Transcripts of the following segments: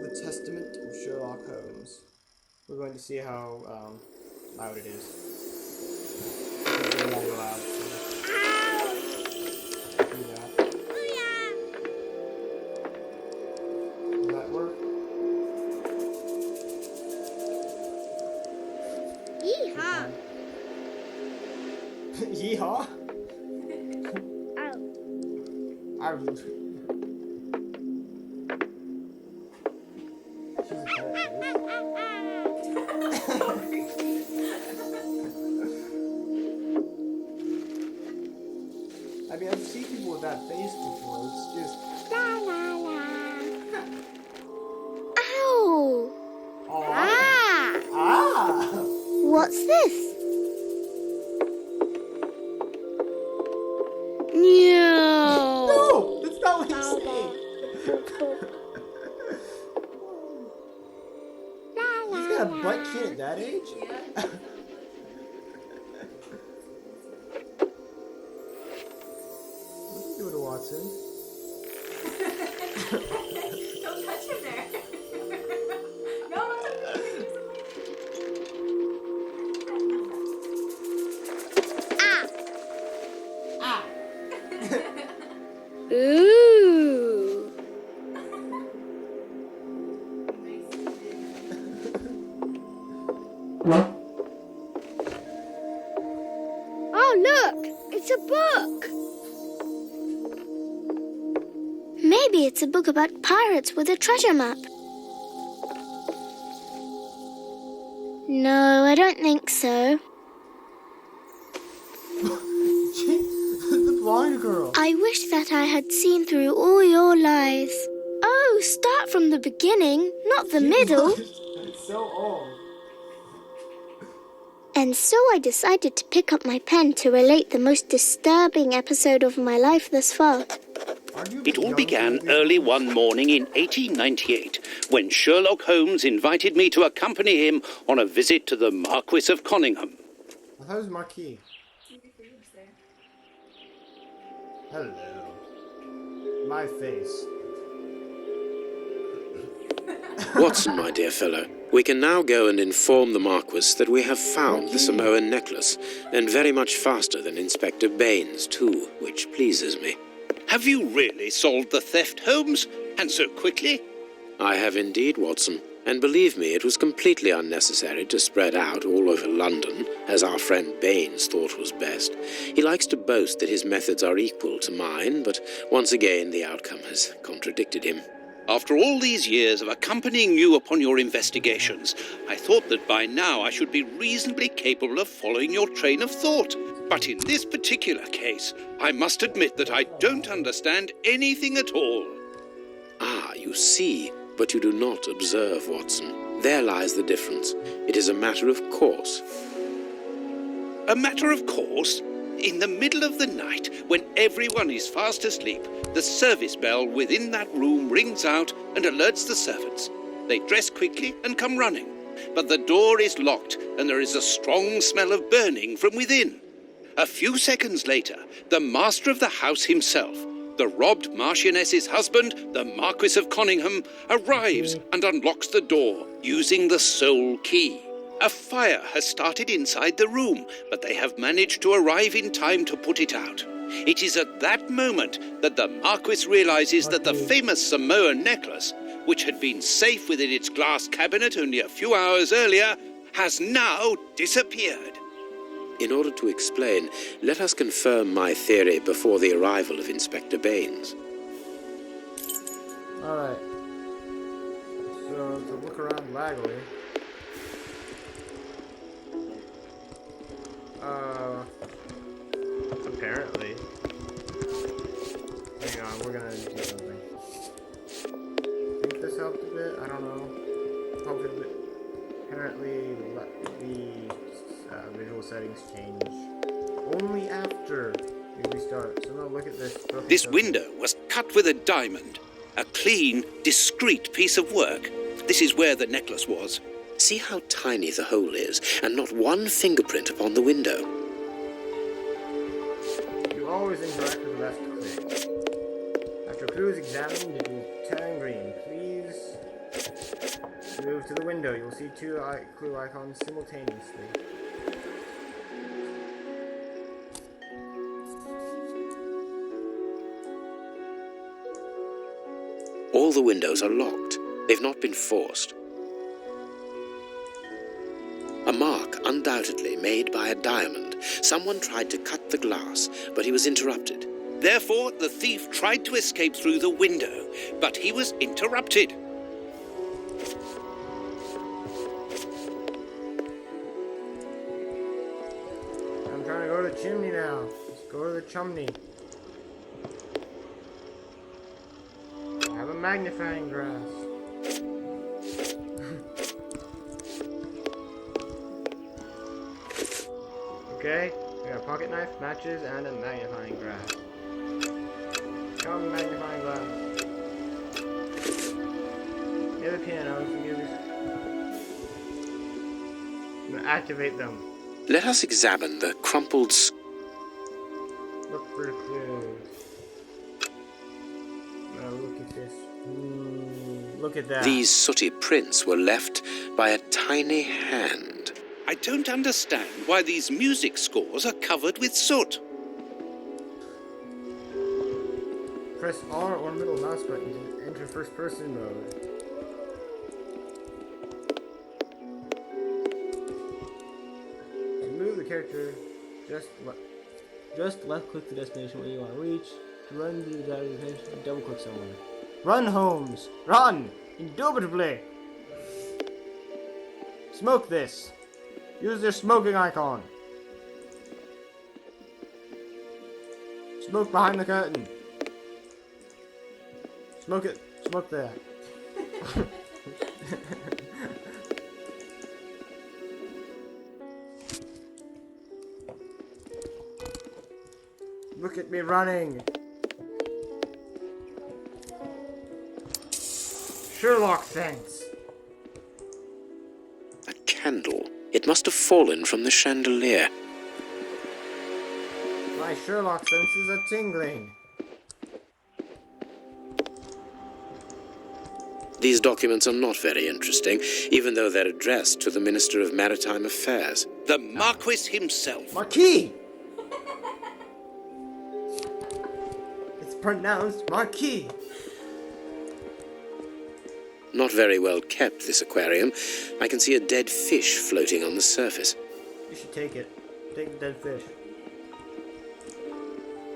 the Testament of Sherlock Holmes. We're going to see how loud it is. It's really loud. Do that. Does that work? Yeehaw! Yeehaw? Ow. I mean, I've seen people with that face before. It's just. La la la. Ow! Aw. Ah! Ah! What's this? No! No! That's not what he's saying! He's got a butt kid at that age? Yeah. What are you doing to Watson? Don't touch him there. No, don't touch him. Ah! Ooh! Oh, look! It's a book! Maybe it's a book about pirates with a treasure map. No, I don't think so. The blind girl. I wish that I had seen through all your lies. Oh, start from the beginning, not the middle. It's so old. And so I decided to pick up my pen to relate the most disturbing episode of my life thus far. It all began early one morning in 1898 when Sherlock Holmes invited me to accompany him on a visit to the Marquis of Conyngham. I thought it was Marquis. Hello. My face. Watson, my dear fellow, we can now go and inform the Marquis that we have found the Samoan necklace, and very much faster than Inspector Baines, too, which pleases me. Have you really solved the theft, Holmes? And so quickly? I have indeed, Watson, and believe me, it was completely unnecessary to spread out all over London, as our friend Baines thought was best. He likes to boast that his methods are equal to mine, but once again the outcome has contradicted him. After all these years of accompanying you upon your investigations, I thought that by now I should be reasonably capable of following your train of thought. But in this particular case, I must admit that I don't understand anything at all. Ah, you see, but you do not observe, Watson. There lies the difference. It is a matter of course. A matter of course? In the middle of the night, when everyone is fast asleep, the service bell within that room rings out and alerts the servants. They dress quickly and come running. But the door is locked and there is a strong smell of burning from within. A few seconds later, the master of the house himself, the robbed Marchioness's husband, the Marquis of Conyngham, arrives and unlocks the door using the sole key. A fire has started inside the room, but they have managed to arrive in time to put it out. It is at that moment that the Marquis realizes that the famous Samoan necklace, which had been safe within its glass cabinet only a few hours earlier, has now disappeared. In order to explain, let us confirm my theory before the arrival of Inspector Baines. Alright. So, to look around Bagley. Apparently. Hang on, we're gonna do something. Think this helped a bit? I don't know. Hopefully, apparently, the visual settings change only after we restart. So now look at this. This window was cut with a diamond. A clean, discreet piece of work. This is where the necklace was. See how tiny the hole is, and not one fingerprint upon the window. You always interact with left click. After clues examined, it will turn green. Please Move to the window. You'll see two clue icons simultaneously. All the windows are locked. They've not been forced. A mark, undoubtedly made by a diamond. Someone tried to cut the glass, but he was interrupted. Therefore, the thief tried to escape through the window, but he was interrupted. I'm trying to go to the chimney now. Let's go to the chimney. I have a magnifying glass. Okay, we got a pocket knife, matches, and a magnifying glass. Come, magnifying glass. Near the piano, so give this. I'm gonna activate them. Let us examine the crumpled Look for the clues. Now look at this. Look at that. These sooty prints were left by a tiny hand. I don't understand why these music scores are covered with soot. Press R or middle mouse button to enter first person mode. To move the character, just left click the destination where you want to reach. To run the desired location, double click somewhere. Run, Holmes! Run! Indubitably! Smoke this! Use their smoking icon. Smoke behind the curtain. Smoke it. Smoke that. Look at me running. Sherlock sense. A candle. It must have fallen from the chandelier. My Sherlock senses are tingling. These documents are not very interesting, even though they're addressed to the Minister of Maritime Affairs. The Marquis himself. Marquis! It's pronounced Marquis. Not very well kept, this aquarium. I can see a dead fish floating on the surface. You should take it. Take the dead fish.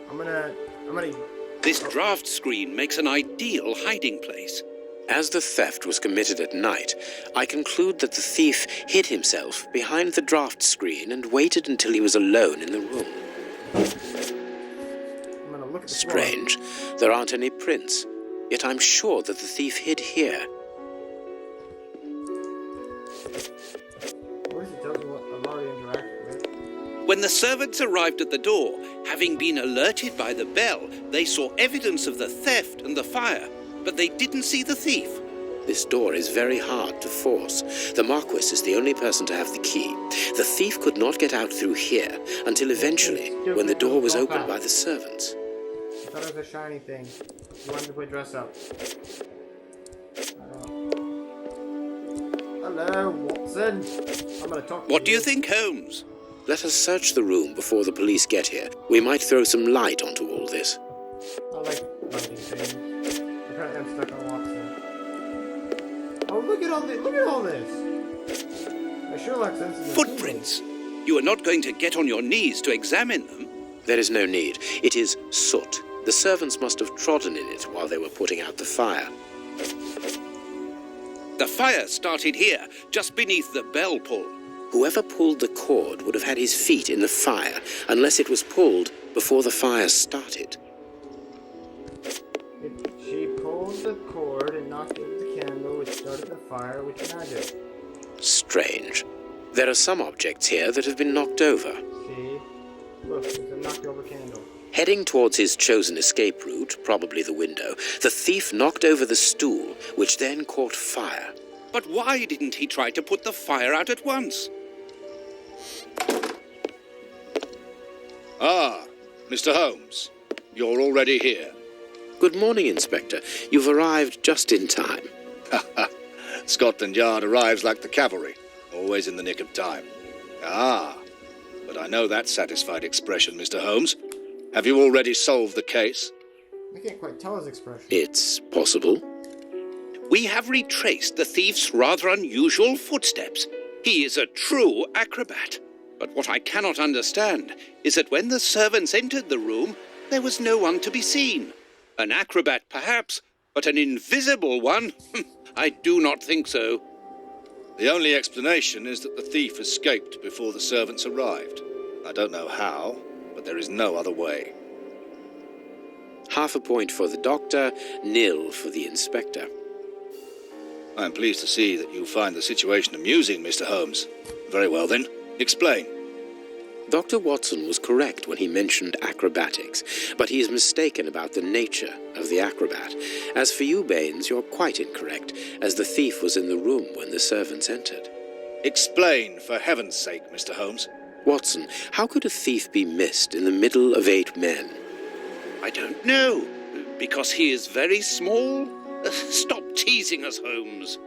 I'm gonna... This draft screen makes an ideal hiding place. As the theft was committed at night, I conclude that the thief hid himself behind the draft screen and waited until he was alone in the room. I'm gonna look at the floor. Strange. There aren't any prints. Yet I'm sure that the thief hid here. What does it tell you what I've already interacted with? When the servants arrived at the door, having been alerted by the bell, they saw evidence of the theft and the fire, but they didn't see the thief. This door is very hard to force. The Marquis is the only person to have the key. The thief could not get out through here until eventually, when the door was opened by the servants. I thought it was a shiny thing. You wanted to play dress up. Hello, Watson. I'm gonna talk to What do you think, Holmes? Let us search the room before the police get here. We might throw some light onto all this. I like lighting things. Apparently I'm stuck on Watson. Oh, look at all this! Look at all this! My Sherlock senses are Footprints. You are not going to get on your knees to examine them. There is no need. It is soot. The servants must have trodden in it while they were putting out the fire. The fire started here, just beneath the bell pull. Whoever pulled the cord would have had his feet in the fire, unless it was pulled before the fire started. She pulled the cord and knocked over the candle, which started the fire, which magic. Strange. There are some objects here that have been knocked over. See? Look, it's a knocked over candle. Heading towards his chosen escape route, probably the window, the thief knocked over the stool, which then caught fire. But why didn't he try to put the fire out at once? Ah, Mr. Holmes, you're already here. Good morning, Inspector. You've arrived just in time. Scotland Yard arrives like the cavalry, always in the nick of time. Ah, but I know that satisfied expression, Mr. Holmes. Have you already solved the case? I can't quite tell his expression. It's possible. We have retraced the thief's rather unusual footsteps. He is a true acrobat. But what I cannot understand is that when the servants entered the room, there was no one to be seen. An acrobat, perhaps, but an invisible one? I do not think so. The only explanation is that the thief escaped before the servants arrived. I don't know how, but there is no other way. Half a point for the doctor, nil for the inspector. I am pleased to see that you find the situation amusing, Mr. Holmes. Very well then, explain. Dr. Watson was correct when he mentioned acrobatics, but he is mistaken about the nature of the acrobat. As for you, Baines, you're quite incorrect, as the thief was in the room when the servants entered. Explain, for heaven's sake, Mr. Holmes. Watson, how could a thief be missed in the middle of 8 men? I don't know. Because he is very small? Stop teasing us, Holmes.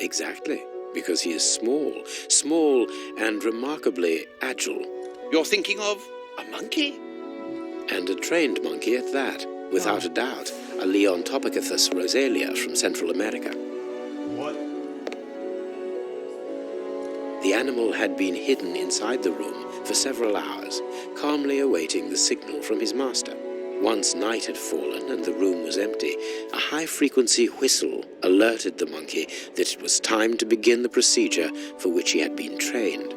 Exactly, because he is small and remarkably agile. You're thinking of a monkey? And a trained monkey at that, without a doubt, a Leontopithecus rosalia from Central America. What? The animal had been hidden inside the room for several hours, calmly awaiting the signal from his master. Once night had fallen and the room was empty, a high-frequency whistle alerted the monkey that it was time to begin the procedure for which he had been trained.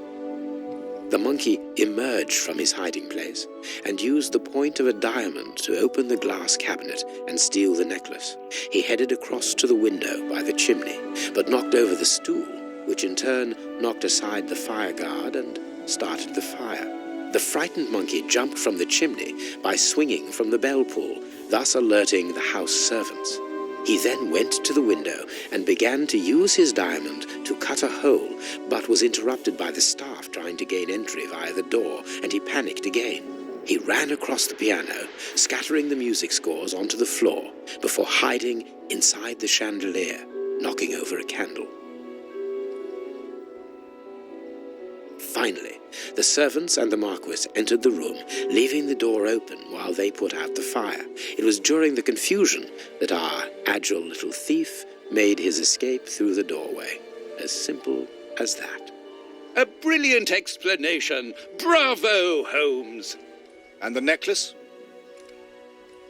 The monkey emerged from his hiding place and used the point of a diamond to open the glass cabinet and steal the necklace. He headed across to the window by the chimney, but knocked over the stool, which in turn knocked aside the fire guard and started the fire. The frightened monkey jumped from the chimney by swinging from the bell pull, thus alerting the house servants. He then went to the window and began to use his diamond to cut a hole, but was interrupted by the staff trying to gain entry via the door, and he panicked again. He ran across the piano, scattering the music scores onto the floor, before hiding inside the chandelier, knocking over a candle. Finally, the servants and the Marquis entered the room, leaving the door open while they put out the fire. It was during the confusion that our agile little thief made his escape through the doorway. As simple as that. A brilliant explanation. Bravo, Holmes. And the necklace?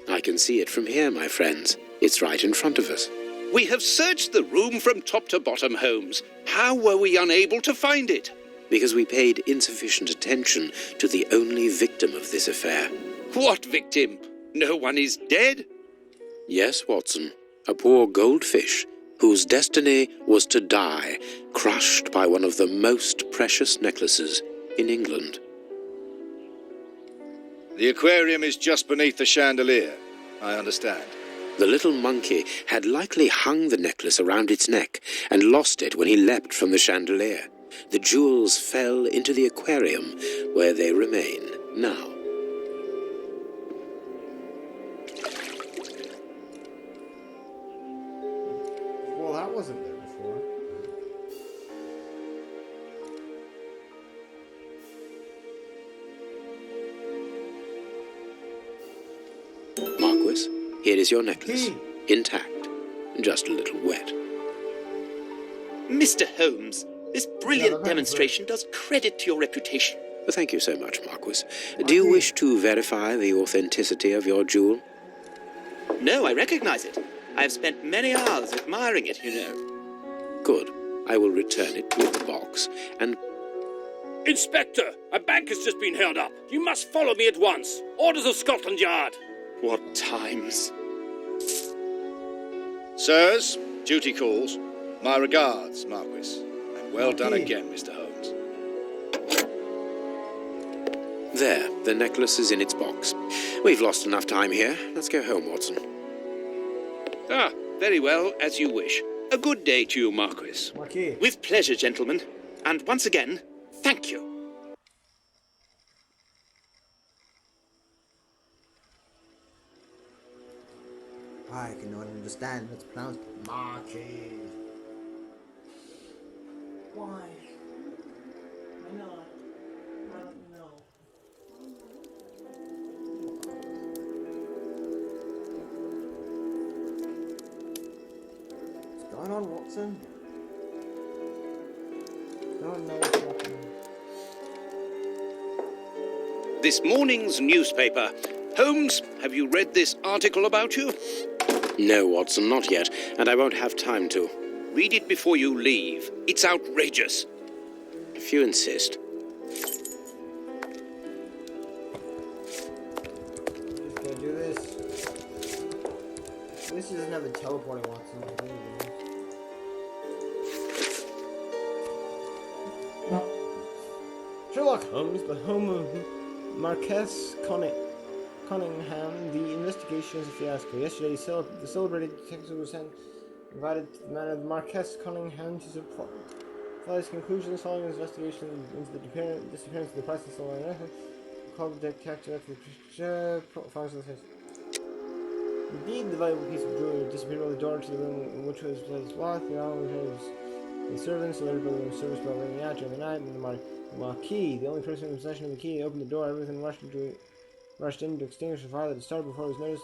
I can see it from here, my friends. It's right in front of us. We have searched the room from top to bottom, Holmes. How were we unable to find it? Because we paid insufficient attention to the only victim of this affair. What victim? No one is dead? Yes, Watson, a poor goldfish whose destiny was to die, crushed by one of the most precious necklaces in England. The aquarium is just beneath the chandelier. I understand. The little monkey had likely hung the necklace around its neck and lost it when he leapt from the chandelier. The jewels fell into the aquarium, where they remain now. Well, that wasn't there before. Marquis, here is your necklace, Hey. intact, just a little wet. Mr. Holmes, this Yeah, brilliant that's demonstration does credit to your reputation. Thank you so much, Marquis. Do you wish to verify the authenticity of your jewel? No, I recognize it. I have spent many hours admiring it, you know. Good. I will return it with the box, and Inspector, a bank has just been held up. You must follow me at once. Orders of Scotland Yard. What times? Sirs, duty calls. My regards, Marquis. And well done again, Mr. Holmes. there, the necklace is in its box. We've lost enough time here. Let's go home, Watson. Ah, very well, as you wish. A good day to you, Marquis. Marquis. With pleasure, gentlemen. And once again, thank you. I cannot understand what's pronounced Marquis. Why? Why not? Why don't you know? What's going on, Watson? No one knows nothing. This morning's newspaper. Holmes, have you read this article about you? No, Watson, not yet, and I won't have time to. Read it before you leave. It's outrageous. If you insist. Just gonna do this. At least he doesn't have the teleporting Watson. Sherlock Holmes, the home of Marquess Cunningham. The investigation is a fiasco. Yesterday, the celebrated detective was invited to the manor of the Marquess Cunningham to supply his conclusions following his investigation into the disappearance of the priceless stolen necklace. Called the detective finds the face. Indeed, the valuable piece of jewelry disappeared by the door to the room in which was placed locked. The servants alerted by the service bell ringing out during the night, and the Marquis, the only person in possession of the key, opened the door. Everything rushed in to extinguish the fire that had started before it was noticed.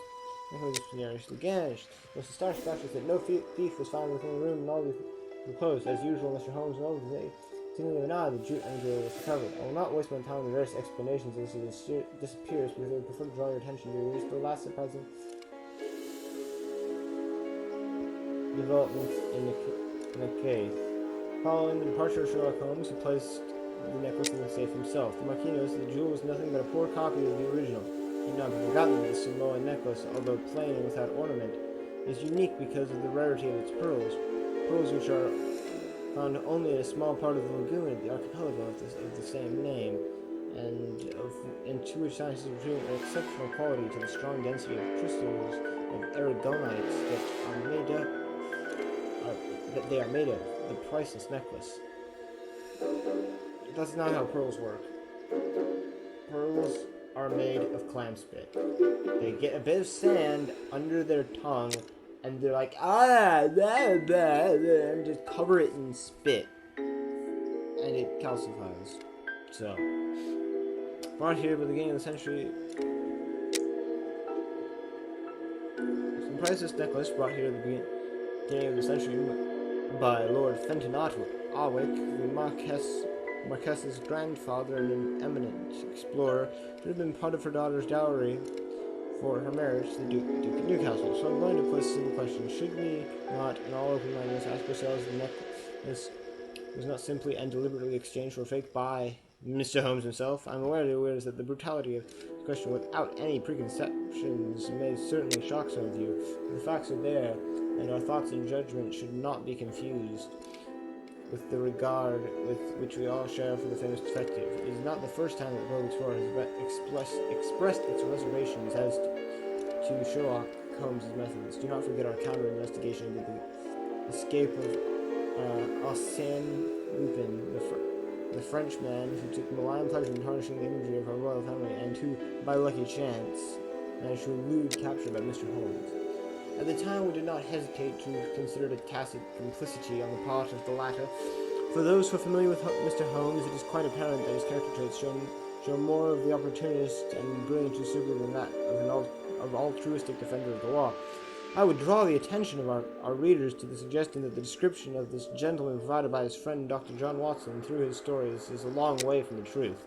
The was mysteriously vanished. Most astonished factors that no thief was found within the room, and all were closed. As usual, Mr. Holmes noted that seemingly of an eye, the jewel was recovered. I will not waste my time with various explanations as it disappears, because I would prefer to draw your attention to the last surprising developments in the case. Following the departure of Sherlock Holmes, he placed the necklace in the safe himself. The Marquis noticed that the jewel was nothing but a poor copy of the original. He had not forgotten that the Samoan necklace, although plain and without ornament, is unique because of the rarity of its pearls. Pearls which are found only in a small part of the lagoon at the archipelago of the same name, and to which scientists attribute an exceptional quality to the strong density of crystals of aragonites that they are made of. The priceless necklace. That's not how pearls work. Pearls are made of clam spit. They get a bit of sand under their tongue, and they're like, blah, blah, blah, and just cover it in spit. And it calcifies. So, brought here by the beginning of the century. Some priceless necklace brought here at the beginning of the century by Lord Fentonot Awick, the Marquess's grandfather and an eminent explorer, should have been part of her daughter's dowry for her marriage to the Duke of Newcastle. So I'm going to pose a simple question. Should we not, in all open-mindedness, ask ourselves if the necklace was not simply and deliberately exchanged for a fake by Mr. Holmes himself? I'm aware that the brutality of the question without any preconceptions may certainly shock some of you. The facts are there, and our thoughts and judgment should not be confused with the regard with which we all share for the famous detective. It is not the first time that Rogue Explorer has expressed its reservations as to Sherlock Holmes' methods. Do not forget our counter-investigation into the escape of Arsène Lupin, the Frenchman who took malign pleasure in tarnishing the imagery of our royal family, and who, by lucky chance, managed to elude capture by Mr. Holmes. At the time, we did not hesitate to consider it a tacit complicity on the part of the latter. For those who are familiar with Mr. Holmes, it is quite apparent that his character traits show more of the opportunist and brilliant usurper than that of an altruistic defender of the law. I would draw the attention of our readers to the suggestion that the description of this gentleman provided by his friend Dr. John Watson through his stories is a long way from the truth.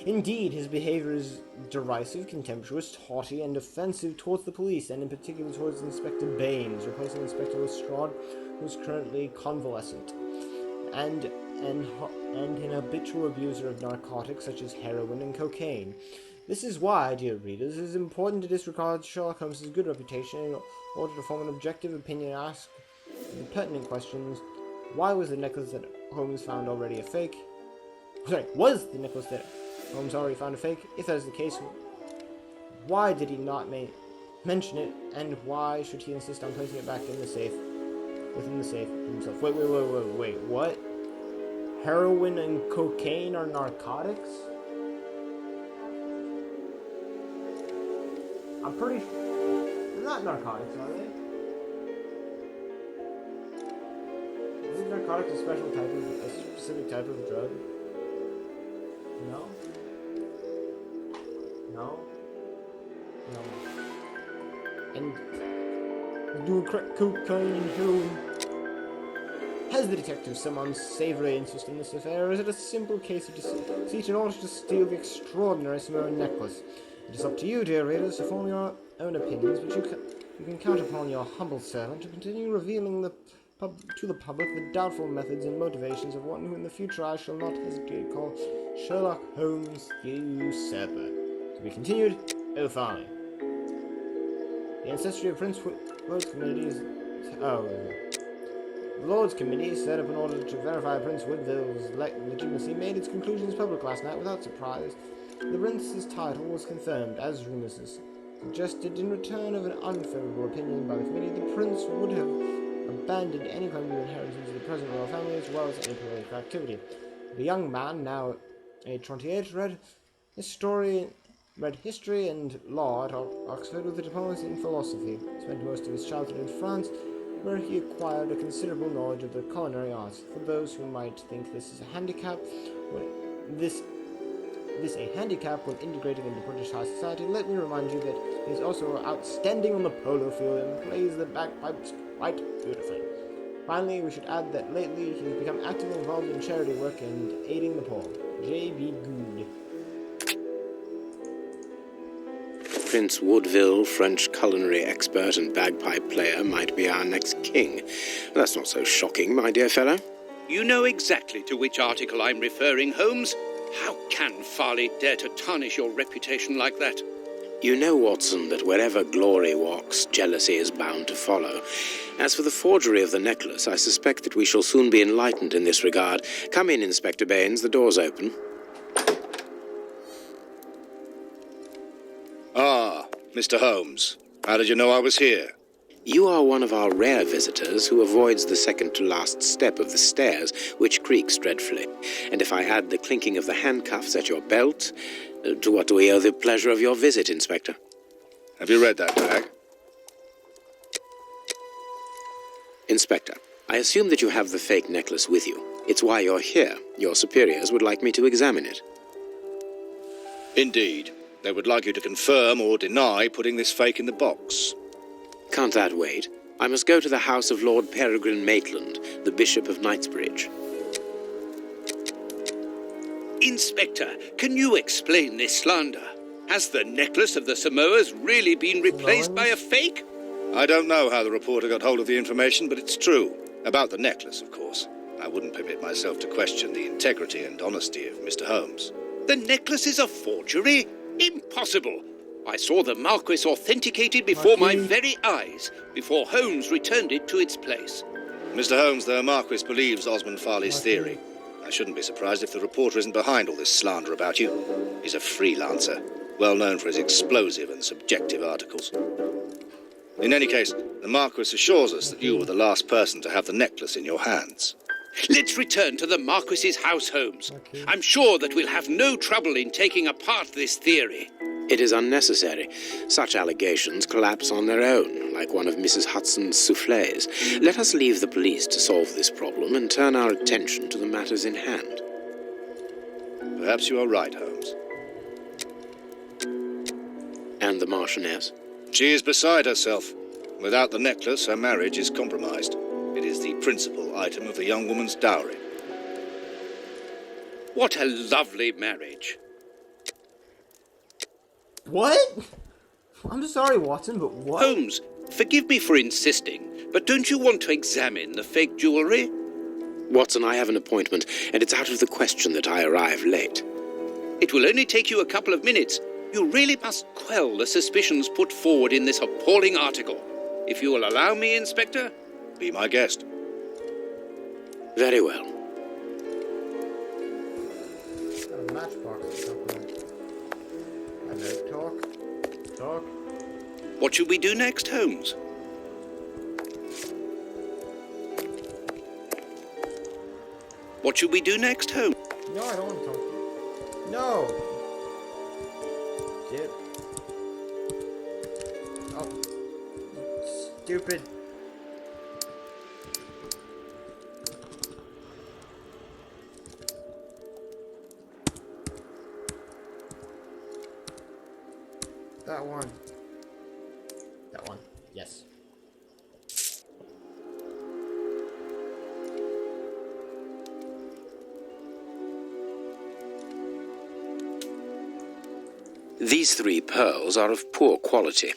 Indeed, his behavior is derisive, contemptuous, haughty, and offensive towards the police, and in particular towards Inspector Baines, replacing Inspector Lestrade, who is currently convalescent, and an habitual abuser of narcotics such as heroin and cocaine. This is why, dear readers, it is important to disregard Sherlock Holmes' good reputation in order to form an objective opinion and ask the pertinent questions. Why was the necklace that Holmes found already a fake? Was the necklace that Holmes already found a fake? If that is the case, why did he not mention it, and why should he insist on placing it back in the safe, within the safe himself? Wait, what? Heroin and cocaine are narcotics? I'm pretty sure they're not narcotics, are they? Is it narcotics? product a specific type of drug? No? No? No. And do crack cocaine and heroin. Has the detective some unsavory interest in this affair, or is it a simple case of deceit in order to steal the extraordinary Samoan necklace? It is up to you, dear readers, to form your own opinions, but you can count upon your humble servant to continue revealing to the public the doubtful methods and motivations of one who in the future I shall not hesitate to call Sherlock Holmes the usurper. To be continued, O'Farley. The ancestry of Prince Lord's the Lords Committee, set up in order to verify Prince Woodville's legitimacy, made its conclusions public last night without surprise. The prince's title was confirmed, as rumors suggested. In return of an unfavorable opinion by the committee, the prince would have abandoned any claim to inheritance of the present royal family as well as any political activity. The young man, now age 28, read history and law at Oxford with a diploma in philosophy. Spent most of his childhood in France, where he acquired a considerable knowledge of the culinary arts. For those who might think this is a handicap, when integrating into British high society, let me remind you that he is also outstanding on the polo field and plays the bagpipes quite beautifully. Finally, we should add that lately he has become actively involved in charity work and aiding the poor. J.B. Good. Prince Woodville, French culinary expert and bagpipe player, might be our next king. That's not so shocking, my dear fellow. You know exactly to which article I'm referring, Holmes. How can Farley dare to tarnish your reputation like that? You know, Watson, that wherever glory walks, jealousy is bound to follow. As for the forgery of the necklace, I suspect that we shall soon be enlightened in this regard. Come in, Inspector Baines. The door's open. Ah, Mr. Holmes. How did you know I was here? You are one of our rare visitors who avoids the second-to-last step of the stairs, which creaks dreadfully. And if I add the clinking of the handcuffs at your belt, to what do we owe the pleasure of your visit, Inspector? Have you read that bag? Inspector, I assume that you have the fake necklace with you. It's why you're here. Your superiors would like me to examine it. Indeed. They would like you to confirm or deny putting this fake in the box. Can't that wait? I must go to the house of Lord Peregrine Maitland, the Bishop of Knightsbridge. Inspector, can you explain this slander? Has the necklace of the Samoas really been replaced by a fake? I don't know how the reporter got hold of the information, but it's true. About the necklace, of course. I wouldn't permit myself to question the integrity and honesty of Mr. Holmes. The necklace is a forgery? Impossible! I saw the Marquis authenticated before my very eyes, before Holmes returned it to its place. Mr. Holmes, the Marquis believes Osmond Farley's theory. I shouldn't be surprised if the reporter isn't behind all this slander about you. He's a freelancer, well known for his explosive and subjective articles. In any case, the Marquis assures us that you were the last person to have the necklace in your hands. Let's return to the Marquis's house, Holmes. I'm sure that we'll have no trouble in taking apart this theory. It is unnecessary. Such allegations collapse on their own, like one of Mrs. Hudson's soufflés. Let us leave the police to solve this problem and turn our attention to the matters in hand. Perhaps you are right, Holmes. And the Marchioness? She is beside herself. Without the necklace, her marriage is compromised. It is the principal item of the young woman's dowry. What a lovely marriage. What? I'm sorry, Watson, but what? Holmes, forgive me for insisting, but don't you want to examine the fake jewellery? Watson, I have an appointment, and it's out of the question that I arrive late. It will only take you a couple of minutes. You really must quell the suspicions put forward in this appalling article. If you will allow me, Inspector? Be my guest. Very well. Got a matchbox or something. Hello, talk. What should we do next, Holmes? What should we do next, Holmes? No, I don't want to talk to you. No! Get... Oh. Stupid. that one. That one. Yes. These 3 pearls are of poor quality.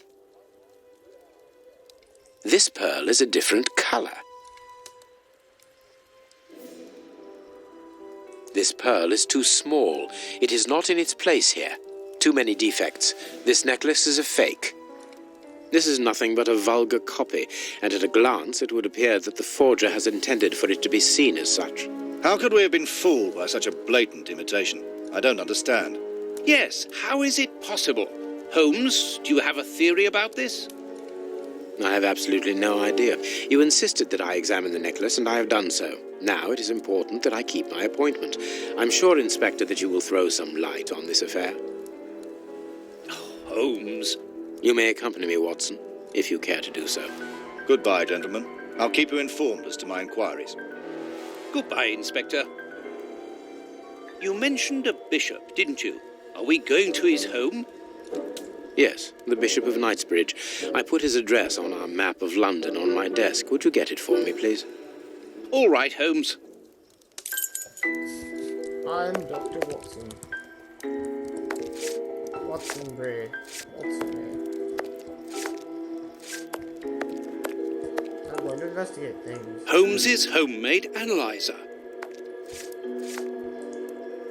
This pearl is a different color. This pearl is too small. It is not in its place here. Too many defects. This necklace is a fake. This is nothing but a vulgar copy, and at a glance it would appear that the forger has intended for it to be seen as such. How could we have been fooled by such a blatant imitation? I don't understand. Yes, how is it possible? Holmes, do you have a theory about this? I have absolutely no idea. You insisted that I examine the necklace, and I have done so. Now it is important that I keep my appointment. I'm sure, Inspector, that you will throw some light on this affair. Holmes. You may accompany me, Watson, if you care to do so. Goodbye, gentlemen. I'll keep you informed as to my inquiries. Goodbye, Inspector. You mentioned a bishop, didn't you? Are we going to his home? Yes, the Bishop of Knightsbridge. I put his address on our map of London on my desk. Would you get it for me, please? All right, Holmes. I'm Dr. Watson. Watson Gray. Watson Gray. I'm going to investigate things. Holmes's homemade analyzer.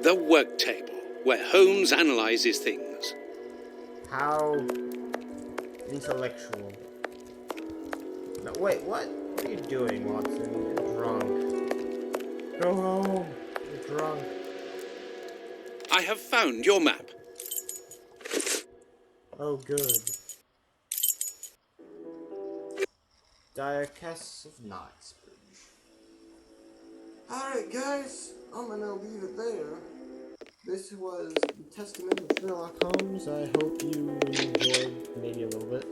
The work table, where Holmes analyzes things. How intellectual. No, wait, what? What are you doing, Watson? You're drunk. Go home. You're drunk. I have found your map. Oh, good. Diocese of Knightsbridge. Alright, guys. I'm gonna leave it there. This was the Testament of Sherlock Holmes. I hope you enjoyed maybe a little bit.